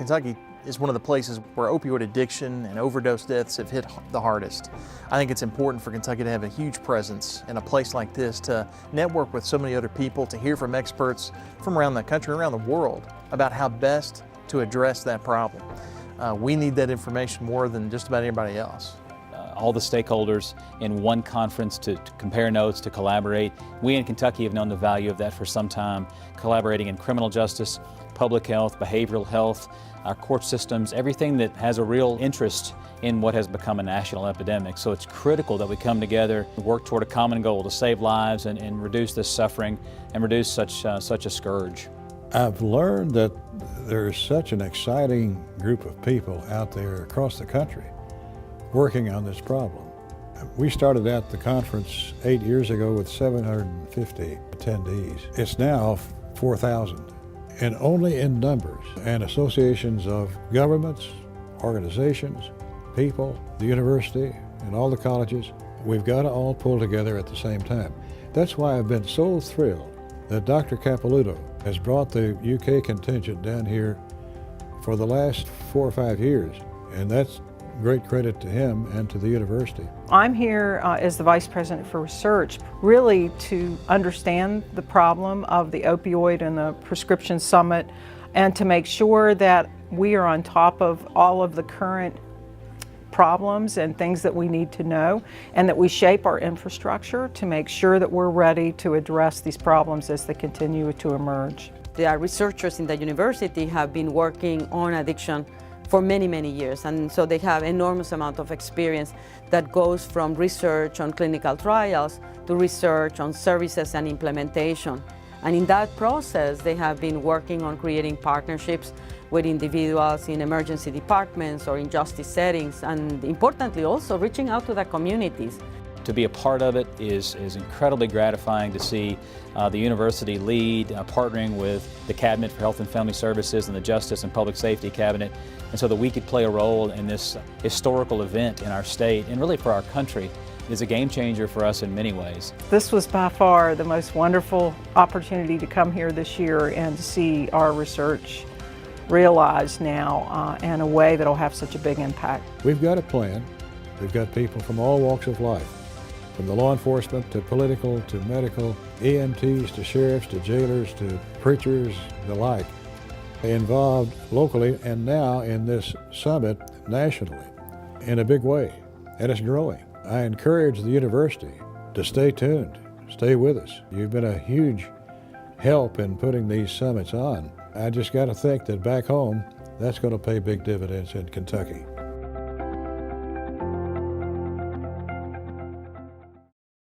Kentucky is one of the places where opioid addiction and overdose deaths have hit the hardest. I think it's important for Kentucky to have a huge presence in a place like this, to network with so many other people, to hear from experts from around the country, around the world, about how best to address that problem. We need that information more than just about anybody else. All the stakeholders in one conference to compare notes, to collaborate. We in Kentucky have known the value of that for some time, collaborating in criminal justice, public health, behavioral health, our court systems, everything that has a real interest in what has become a national epidemic. So it's critical that we come together, work toward a common goal to save lives and reduce this suffering and reduce such a scourge. I've learned that there's such an exciting group of people out there across the country working on this problem. We started out the conference 8 years ago with 750 attendees. It's now 4,000, and only in numbers and associations of governments, organizations, people, the university, and all the colleges. We've got to all pull together at the same time. That's why I've been so thrilled that Dr. Capilouto has brought the UK contingent down here for the last 4 or 5 years, and that's great credit to him and to the university. I'm here as the Vice President for Research, really to understand the problem of the opioid and the prescription summit, and to make sure that we are on top of all of the current problems and things that we need to know, and that we shape our infrastructure to make sure that we're ready to address these problems as they continue to emerge. The researchers in the university have been working on addiction for many, many years, and so they have enormous amount of experience that goes from research on clinical trials to research on services and implementation. And in that process, they have been working on creating partnerships with individuals in emergency departments or in justice settings, and importantly also reaching out to the communities. To be a part of it is incredibly gratifying to see the university lead, partnering with the Cabinet for Health and Family Services and the Justice and Public Safety Cabinet, and so that we could play a role in this historical event in our state and really for our country. It is a game changer for us in many ways. This was by far the most wonderful opportunity to come here this year and to see our research realized now in a way that will have such a big impact. We've got a plan. We've got people from all walks of life, from the law enforcement to political to medical, EMTs to sheriffs to jailers to preachers, the like, involved locally and now in this summit nationally in a big way, and it's growing. I encourage the university to stay tuned, stay with us. You've been a huge help in putting these summits on. I just got to think that back home, that's going to pay big dividends in Kentucky.